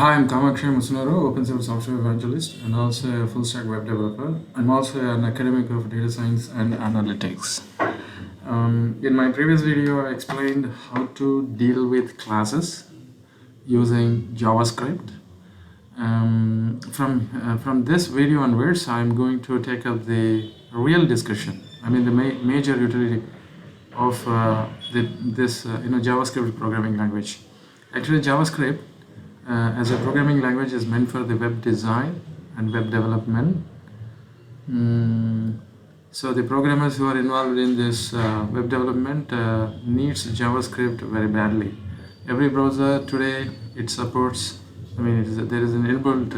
Hi, I'm Kamakshay Musunaro, open source software evangelist and also a full stack web developer. I'm also an academic of data science and analytics. In my previous video, I explained how to deal with classes using JavaScript. From this video onwards, I'm going to take up the real discussion. I mean, the major utility of this JavaScript programming language. Actually, JavaScript as a programming language is meant for the web design and web development. So the programmers who are involved in this web development needs JavaScript very badly. Every browser today it supports. I mean, there is an inbuilt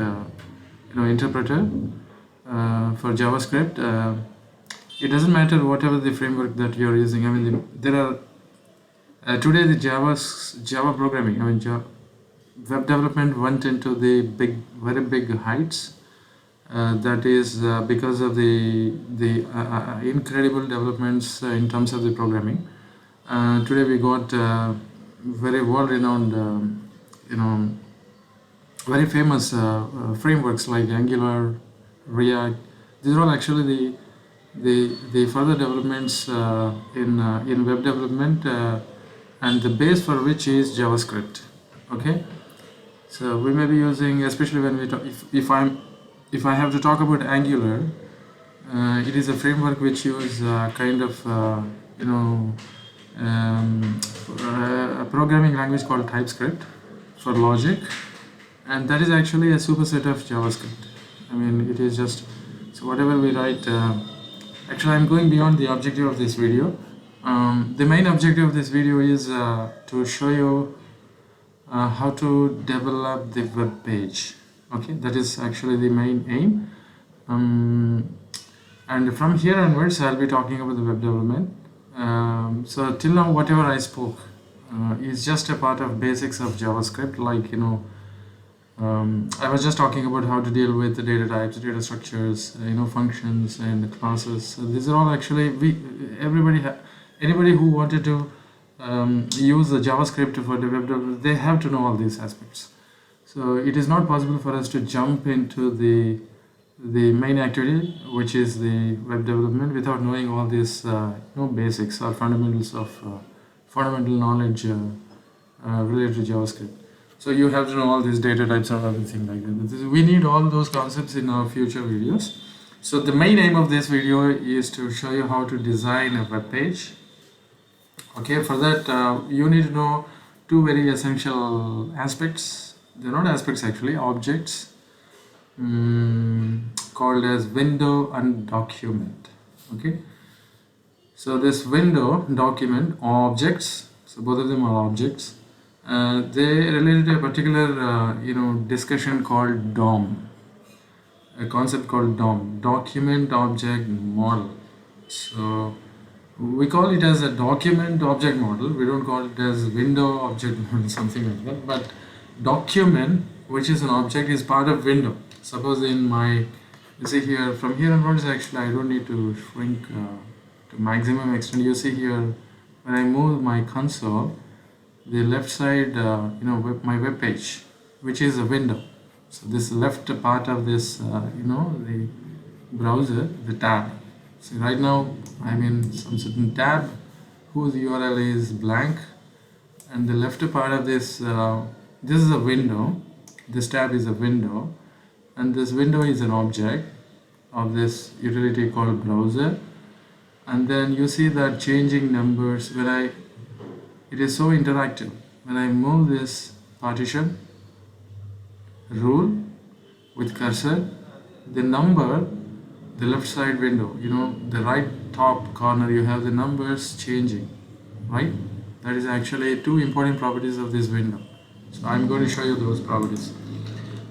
interpreter for JavaScript. It doesn't matter whatever the framework that you're using. I mean, there are today the Java programming. I mean, web development went into the very big heights. That is because of the incredible developments in terms of the programming. Today we got very world-renowned, very famous frameworks like Angular, React. These are all actually the further developments in web development, and the base for which is JavaScript. Okay. So we may be using, especially when we talk, if I have to talk about Angular, it is a framework which use kind of a programming language called TypeScript for logic, and that is actually a superset of JavaScript. I mean, it is just, so whatever we write. Actually, I'm going beyond the objective of this video. The main objective of this video is to show you how to develop the web page. Okay, that is actually the main aim. And from here onwards, I'll be talking about the web development. So till now, whatever I spoke is just a part of basics of JavaScript. Like I was just talking about how to deal with the data types, data structures, functions and classes. So these are all actually anybody who wanted to use the JavaScript for the web development, they have to know all these aspects. So it is not possible for us to jump into the main activity, which is the web development, without knowing all these basics or fundamentals of fundamental knowledge related to JavaScript. So you have to know all these data types or everything like that. We need all those concepts in our future videos. So the main aim of this video is to show you how to design a web page. Okay, for that you need to know two very essential aspects. They're not aspects actually, objects called as window and document. Okay, so this window, document, objects, so both of them are objects. They related to a particular discussion called DOM, a concept called DOM, document object model. So we call it as a document object model. We don't call it as window object model, something like that. But document, which is an object, is part of window. Suppose you see here, from here onwards, actually I don't need to shrink to maximum extent. You see here, when I move my console, the left side, my web page, which is a window. So this left part of this, the browser, the tab. So right now I'm in some certain tab whose URL is blank, and the left part of this this is a window. This tab is a window, and this window is an object of this utility called browser. And then you see that changing numbers it is so interactive. When I move this partition rule with cursor, the number, the left side window, the right top corner, you have the numbers changing, right? That is actually two important properties of this window. So I'm going to show you those properties.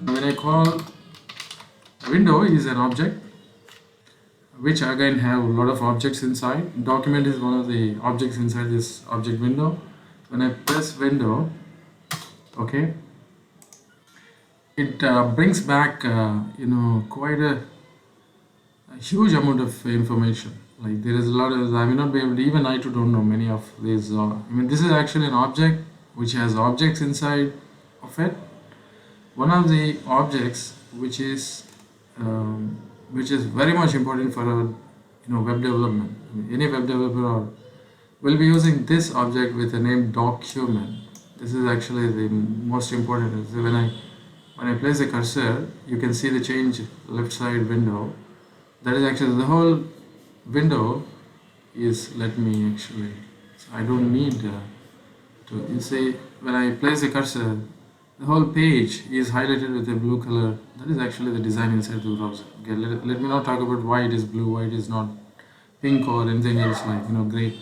When I call window is an object, which again have a lot of objects inside. Document is one of the objects inside this object window. When I press window, okay, it brings back quite a huge amount of information. Like there is a lot of, I may not be able to, even I too don't know many of these. This is actually an object which has objects inside of it, one of the objects um, which is very much important for our web development. I mean, any web developer will be using this object with the name document. This is actually the most important. So when I place the cursor, you can see the change left side window. That is actually the whole window is, let me actually, so I don't need to, you see, when I place the cursor, the whole page is highlighted with a blue color. That is actually the design inside the browser. Okay, let me not talk about why it is blue, why it is not pink or anything else like gray.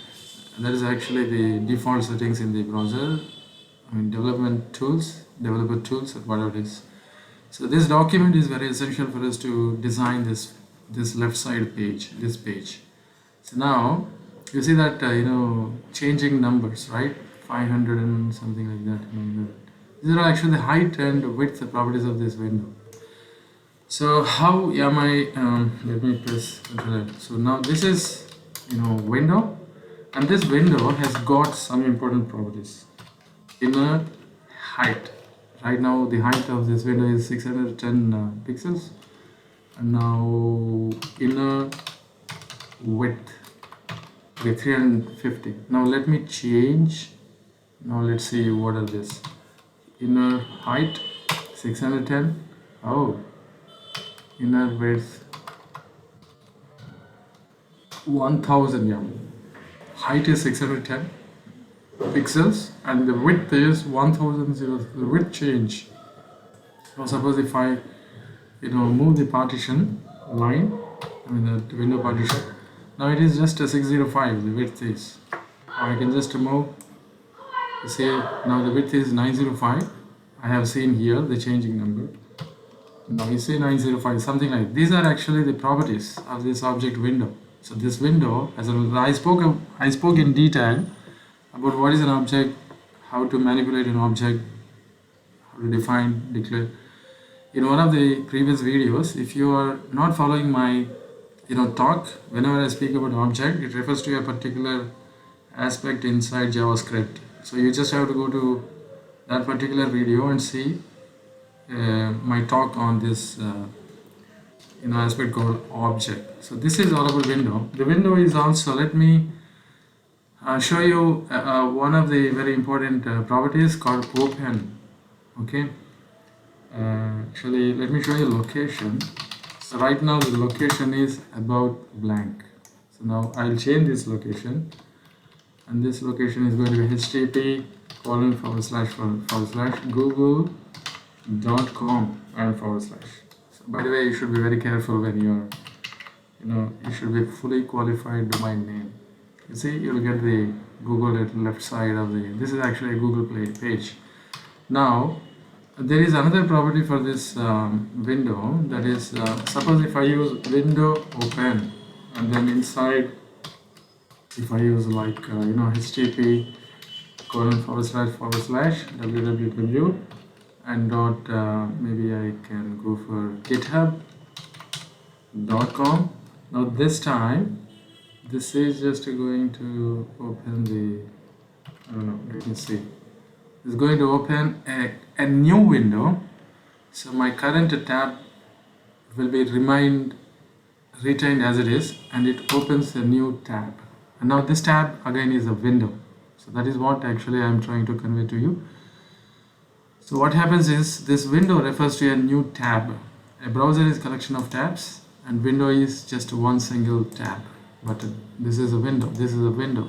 That is actually the default settings in the browser. I mean developer tools, or whatever it is. So this document is very essential for us to design this left side page, this page. So now you see that changing numbers, right? 500 and something like that. These are actually the height and width properties of this window. So how am I? Let me press Ctrl F. So now this is window, and this window has got some important properties. Inner height. Right now the height of this window is 610 pixels, and now inner width, okay, 350. Now let me change. Now let's see what are this. Inner height 610. Oh, inner width 1000. Yeah, height is 610 pixels and the width is 1000. The width change. So suppose if I move the partition line, I mean the window partition, now it is just a 605. The width is, or I can just move. You see now the width is 905. I have seen here the changing number. Now you see 905, something like these are actually the properties of this object window. So this window, I spoke in detail about what is an object, how to manipulate an object, how to define, declare in one of the previous videos. If you are not following my talk, whenever I speak about object, it refers to a particular aspect inside JavaScript. So you just have to go to that particular video and see my talk on this aspect called object. So this is all about window. The window is also, let me show you one of the very important properties called open. Okay, actually let me show you location. So right now the location is about blank. So now I'll change this location, and this location is going to be http://google.com and /. So by the way, you should be very careful when you're you should be fully qualified domain name. You see, you'll get the Google at left side of this is actually a Google Play page. Now there is another property for this window, that is suppose if I use window open, and then inside if I use like http://www and maybe I can go for github.com. Now this time this is just going to open the, I don't know, let me see, it's going to open a new window. So my current tab will be retained as it is, and it opens a new tab. And now this tab again is a window. So that is what actually I am trying to convey to you. So what happens is this window refers to a new tab. A browser is a collection of tabs, and window is just one single tab. But this is a window,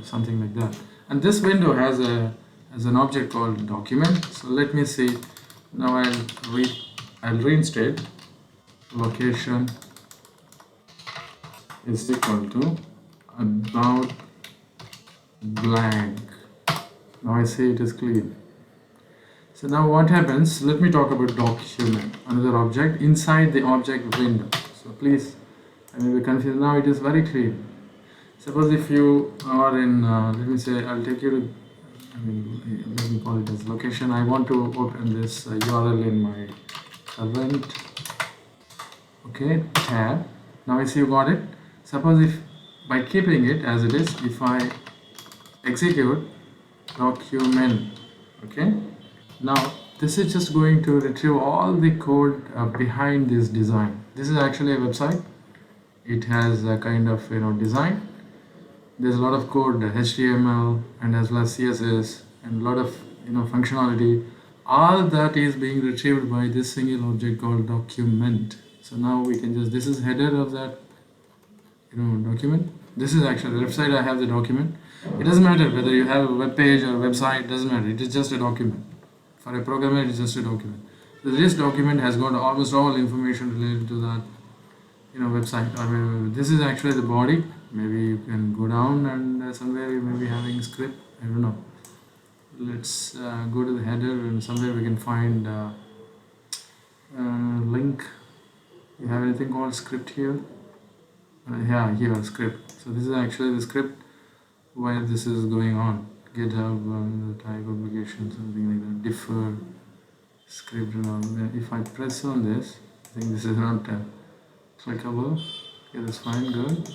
something like that. And this window has an object called document. So let me see. Now I'll reinstate. Location is equal to about blank. Now I see it is clean. So now what happens, let me talk about document, another object inside the object window. So please, I may be confused. Now it is very clean. Suppose if you are in let me say, I'll take you to, let me call it as location. I want to open this URL in my current tab. Now I see you got it. Suppose if by keeping it as it is, if I execute document, now this is just going to retrieve all the code behind this design. This is actually a website. It has a kind of design. There's a lot of code, HTML and as well as CSS, and a lot of functionality. All that is being retrieved by this single object called document. So now we can just, this is header of that document. This is actually the left side. I have the document. It doesn't matter whether you have a web page or a website, it doesn't matter. It is just a document. For a programmer, it is just a document. So this document has got almost all information related to that website. Or this is actually the body. Maybe you can go down and somewhere you may be having script. I don't know. Let's go to the header, and somewhere we can find link. You have anything called script here? Yeah, here script. So this is actually the script where this is going on. GitHub, the type application, something like that. Defer script and all. If I press on this, I think this is not clickable. Okay, that's fine. Good.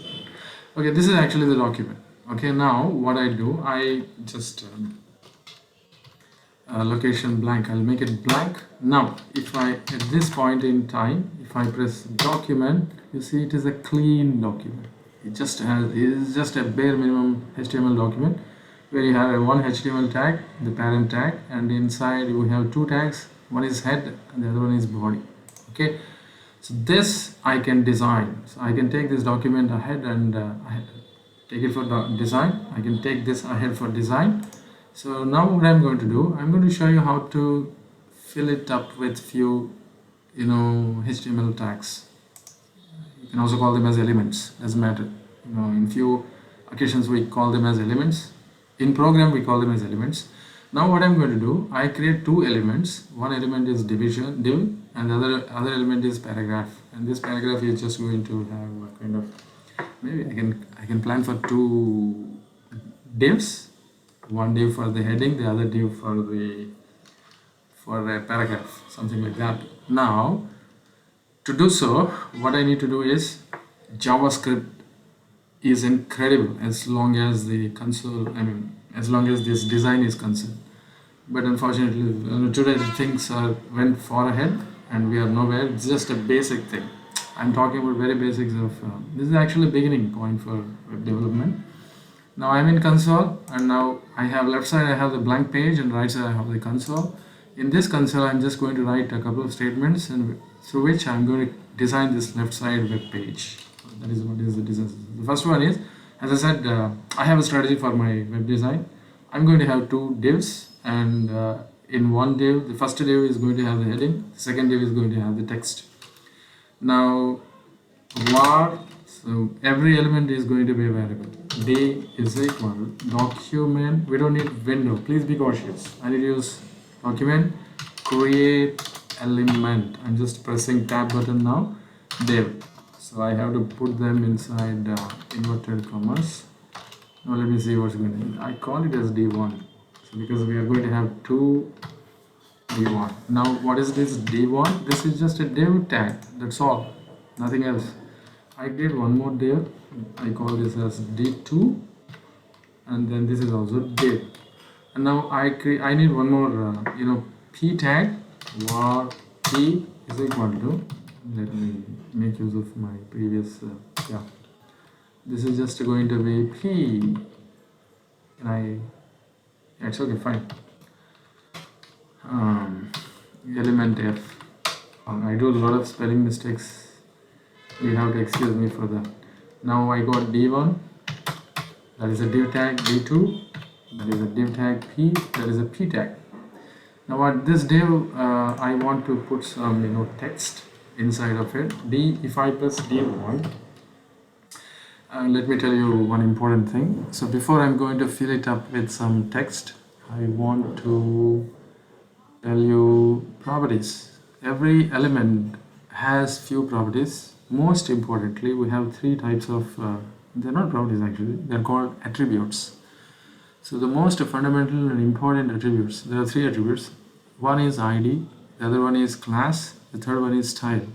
Okay, this is actually the document. Okay, now what I do, I just location blank. I'll make it blank. Now, if I at this point in time, if I press document, you see it is a clean document. It is just a bare minimum HTML document where you have one HTML tag, the parent tag, and inside we have two tags. One is head and the other one is body. Okay, so this I can design. So I can take this document ahead and take it for design. I can take this ahead for design. So now what I'm going to do, I'm going to show you how to fill it up with few HTML tags. You can also call them as elements, doesn't matter. In few occasions we call them as elements. In program we call them as elements. Now what I'm going to do, I create two elements. One element is div, and the other element is paragraph. And this paragraph is just going to have a kind of, maybe I can plan for two divs. One div for the heading, the other div for a paragraph, something like that. Now, to do so, what I need to do is JavaScript is incredible as long as the console, as long as this design is concerned. But unfortunately, today things went far ahead and we are nowhere. It's just a basic thing. I'm talking about very basics of, this is actually a beginning point for web development. Now I'm in console, and now I have left side I have the blank page and right side I have the console. In this console I'm just going to write a couple of statements and through which I'm going to design this left side web page. That is what is the design. The first one is, as I said, I have a strategy for my web design. I'm going to have two divs, and in one div, the first div is going to have the heading, the second div is going to have the text. Now var, so every element is going to be a variable. D is equal document. We don't need window. Please be cautious. I need to use document create element. I'm just pressing tab button now. Div. So I have to put them inside inverted commas. Now let me see what's going on. I call it as D1. So because we are going to have two D1. Now what is this D1? This is just a div tag. That's all. Nothing else. I did one more div. I call this as D2, and then this is also div. And now I need one more p tag. Var p is equal to, let me make use of my previous this is just going to be p. Yeah, it's okay, fine. Element f. I do a lot of spelling mistakes. You have to excuse me for that. Now I got D1, that is a div tag. D2, that is a div tag. P, that is a p tag. Now what this div, I want to put some text inside of it. If I press D1, let me tell you one important thing. So before I'm going to fill it up with some text, I want to tell you properties. Every element has few properties. Most importantly, we have three types of, they're not properties actually, they're called attributes. So the most fundamental and important attributes, there are three attributes. One is ID, the other one is class, the third one is style.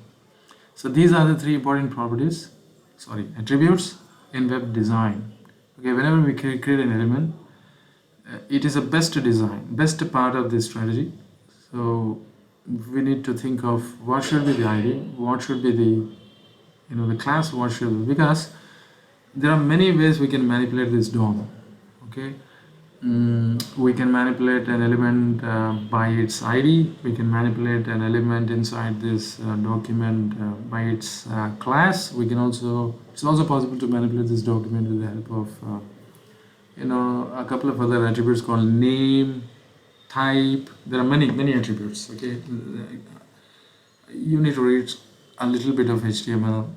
So these are the three important attributes in web design. Okay, whenever we create an element, it is a best design, best part of this strategy. So we need to think of what should be the ID, what should be the the class, what should be, because there are many ways we can manipulate this DOM. Okay, we can manipulate an element by its ID. We can manipulate an element inside this document by its class. We can also, it's also possible to manipulate this document with the help of a couple of other attributes called name, type. There are many attributes. Okay, you need to read a little bit of HTML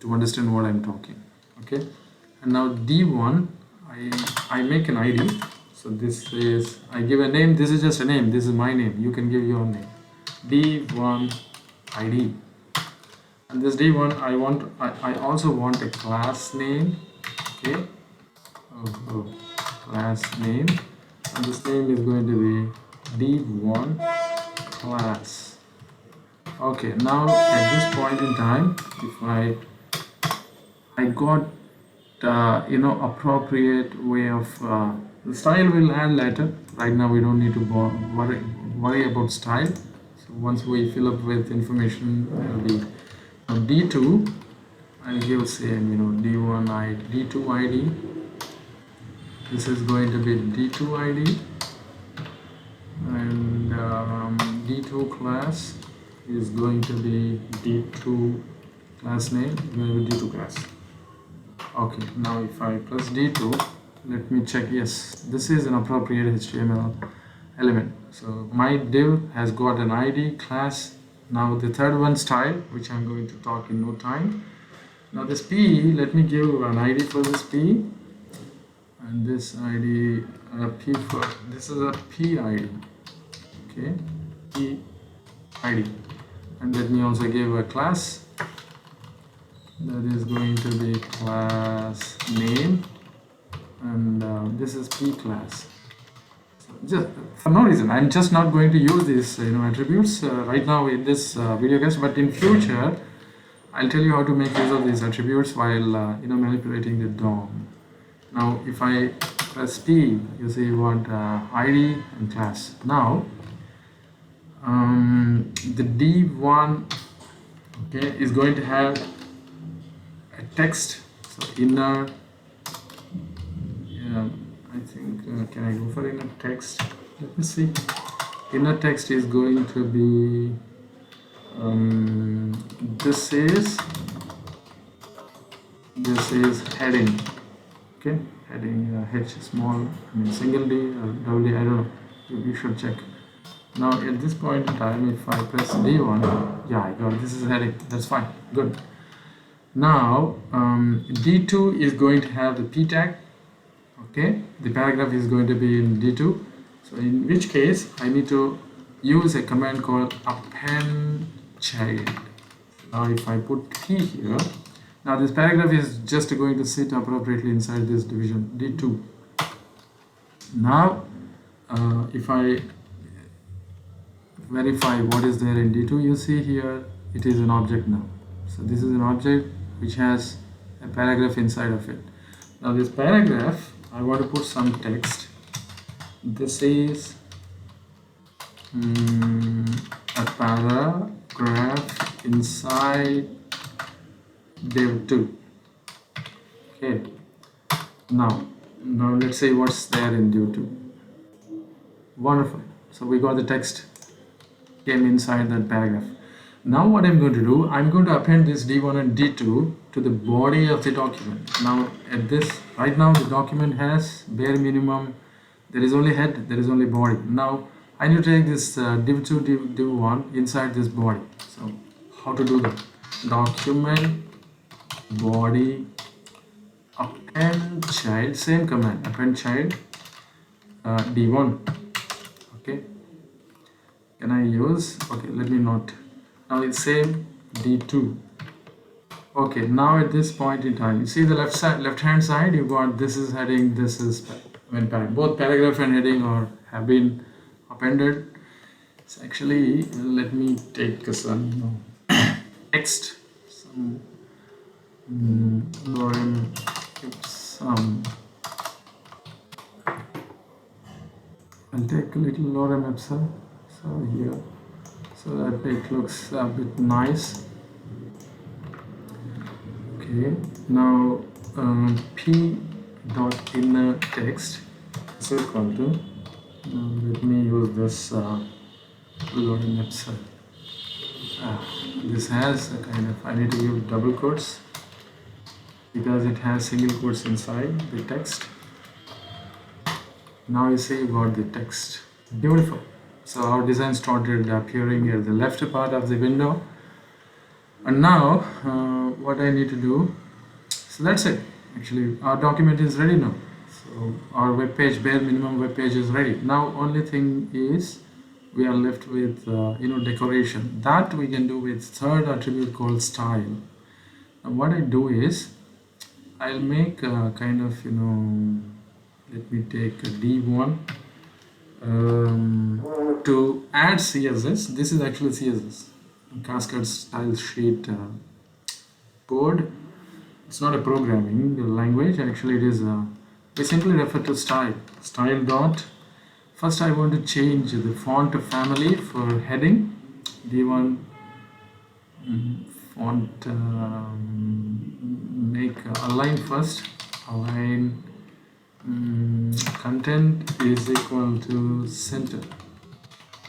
to understand what I'm talking. Okay, and now D1, I make an ID. So this is, I give a name. This is just a name. This is my name. You can give your name. D1 ID. And this D1, I also want a class name. Okay. Class name. And this name is going to be D1 class. Okay. Now at this point in time, if I got appropriate way of the style will add later. Right now we don't need to worry about style. So once we fill up with information, will be D2. I'll give same D1 ID, D2 ID. This is going to be D2 ID, and D2 class is going to be D2 class name. Going to be D2 class. Okay, now if I press D2, let me check. Yes, this is an appropriate HTML element. So my div has got an ID, class. Now the third one, style, which I'm going to talk in no time. Now this P, let me give an ID for this P, and this ID P for this is a P ID. Okay, P ID, and let me also give a class. That is going to be class name, and this is P class. So just for no reason, I'm just not going to use these attributes right now in this video guys, but in future I'll tell you how to make use of these attributes while manipulating the DOM. Now if I press P, you see what ID and class. Now the D1 is going to have a text. So inner, I think can I go for inner text? Let me see. Inner text is going to be this is heading. Okay, heading H small, single D or double D, I don't know. You should check. Now at this point in time, if I press D1, yeah, I got it. This is heading. That's fine. Good. Now D2 is going to have the P tag. Okay, the paragraph is going to be in D2. So in which case I need to use a command called append child. Now if I put P here, now this paragraph is just going to sit appropriately inside this division D2. Now if I verify what is there in D2, you see here it is an object now. So this is an object which has a paragraph inside of it. Now this paragraph, I want to put some text. This is a paragraph inside div2. Okay. Now let's say what's there in div2. Wonderful. So we got the text came inside that paragraph. Now what I'm going to do, I'm going to append this D1 and D2 to the body of the document. Now at this, right now the document has bare minimum, there is only head, there is only body. Now I need to take this div2, div1 inside this body. So how to do that? Document body append child, same command, append child D1. Okay, can I use, okay, let me not. Now it's same D2. Okay, now at this point in time, you see the left hand side, you got this is heading, this is both paragraph and heading have been appended. So actually, let me take some text, some lorem ipsum. I'll take a little lorem ipsum. so here, so that it looks a bit nice. Okay, now p dot inner text is equal to, let me use this loading website. This has a kind of, I need to give double quotes because it has single quotes inside the text. Now you see about the text. Beautiful. So our design started appearing at the left part of the window, and now what I need to do, so that's it. Actually our document is ready now. So our web page, bare minimum web page is ready. Now only thing is we are left with decoration. That we can do with third attribute called style. Now what I do is I'll make a kind of let me take a D1 to add CSS. This is actually CSS, Cascade Style Sheet code. It's not a programming language. Actually, it is. We simply refer to style. Style dot. First, I want to change the font family for heading. D1 font. Make align first. Align. Content is equal to center.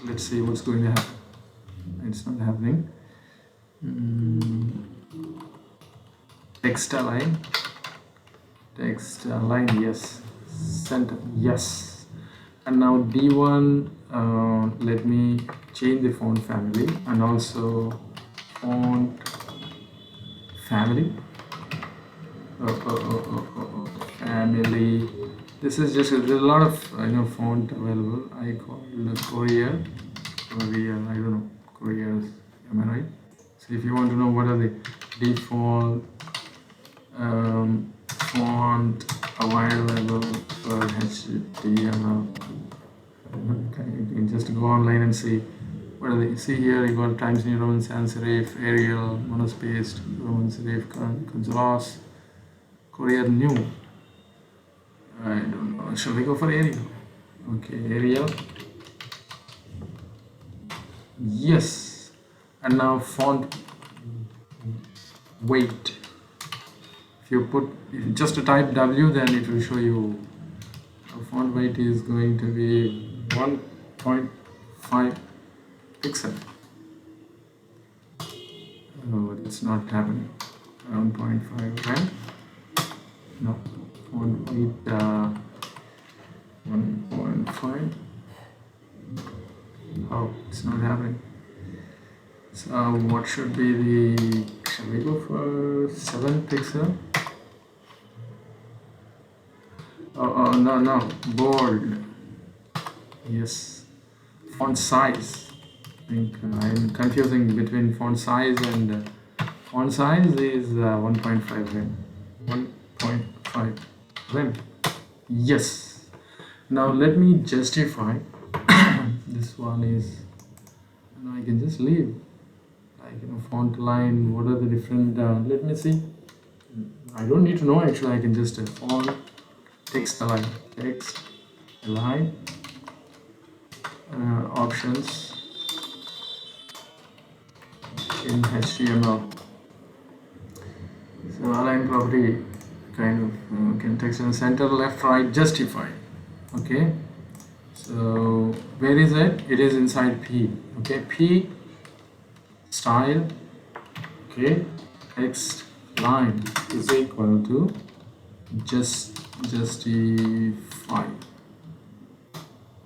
Let's see what's going to happen. It's not happening. Text align, yes. Center, yes. And now D1, let me change the font family and also font family. Family. This is just, there's a lot of font available. I call it Courier. I don't know, Couriers. Am I right? So if you want to know what are the default font available for HTML, you can just go online and see what are they. See here you got Times New Roman Sans Serif, Arial, monospaced, Roman Serif, Consolas, Courier New. I don't know. Shall we go for Arial? Okay, Arial. Yes. And now font weight. If you just type W, then it will show you the font weight is going to be 1.5 pixel. Oh, it's not happening. 1.5, right? No. Font weight 1.5. Oh, it's not happening. So what should be the, shall we go for 7 pixel? Oh no, bold. Yes. Font size. I think I'm confusing between font size and font size is 1.5 rem. 1.5 rem. Yes. Now let me justify. This one is, I can just leave. Like font line. What are the different? Let me see. I don't need to know actually. I can just font text align, options in HTML. So align property kind of can text in center, left, right, justify. Okay. So where is it? It is inside P. Okay, P style. Okay, text line is equal to justify.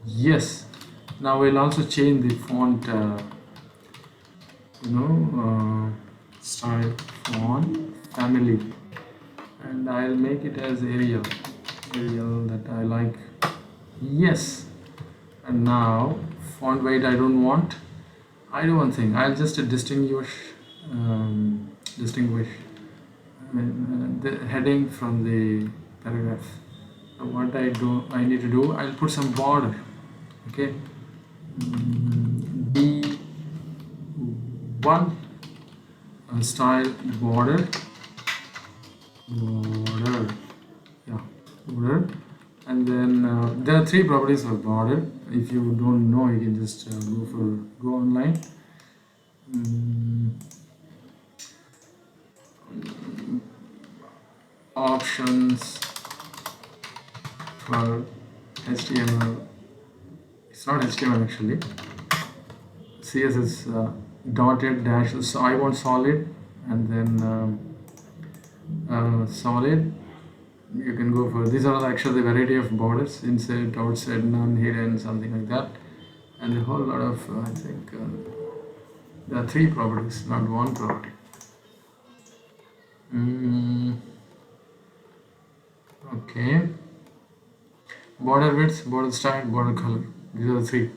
Yes. Now we'll also change the font. Style font family, and I'll make it as Arial that I like. Yes. And now font weight I don't want. I do one thing. I'll just distinguish the heading from the paragraph. So what I need to do, I'll put some border. Okay. D1 style border. Yeah, border. And then there are 3 properties of border. if you don't know, you can just go online. Options for HTML. It's not HTML actually. CSS dotted dash. So I want solid, and then solid. You can go for, these are actually the variety of borders: inside, outside, none, hidden, something like that, and a whole lot of I think there are 3 properties, not 1 property. Okay. Border width, border style, border color. These are the 3.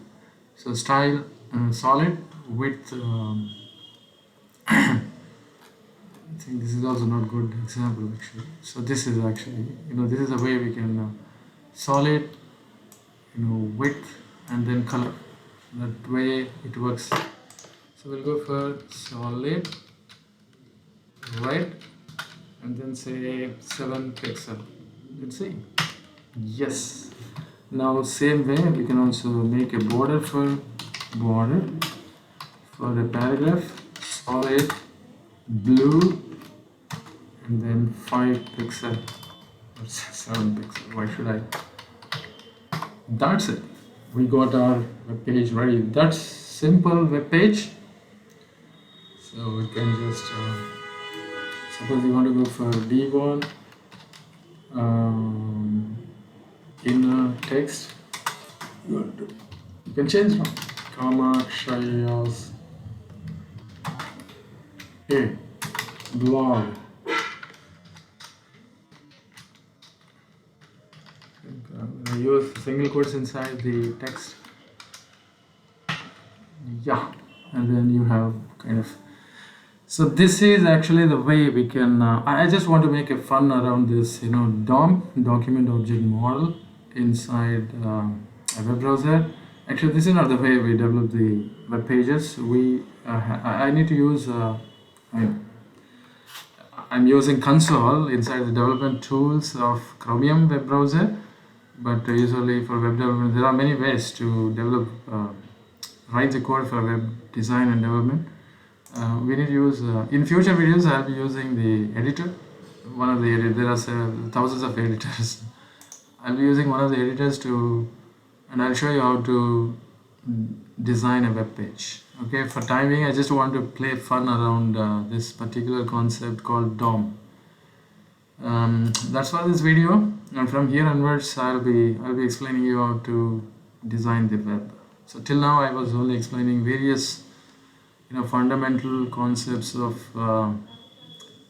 So style, solid, width. I think this is also not good example actually. So this is actually, this is a way we can solid, width, and then color. That way it works. So we'll go for solid, red, and then say 7 pixel. Let's see. Yes. Now same way we can also make a border for a paragraph, solid, blue, and then 5 pixel or 7 pixel. Why should I? That's it. We got our web page ready. That's simple web page. So we can just suppose you want to go for D1 inner text. You can change now. Comma Shayas A blog. I use single quotes inside the text. Yeah, and then you have kind of. So this is actually the way we can. I just want to make a fun around this, DOM, document object model, inside a web browser. Actually, this is not the way we develop the web pages. I need to use. I'm using console inside the development tools of Chromium web browser. But usually for web development, there are many ways to develop, write the code for web design and development. We need to use, in future videos, I'll be using the editor. One of the editors, there are thousands of editors. I'll be using one of the editors and I'll show you how to design a web page. Okay, for time being, I just want to play fun around this particular concept called DOM. That's for this video, and from here onwards I'll be explaining you how to design the web. So till now I was only explaining various fundamental concepts of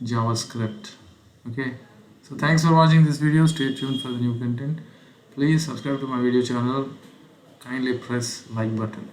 JavaScript. Okay, so thanks for watching this video. Stay tuned for the new content. Please subscribe to my video channel. Kindly press like button.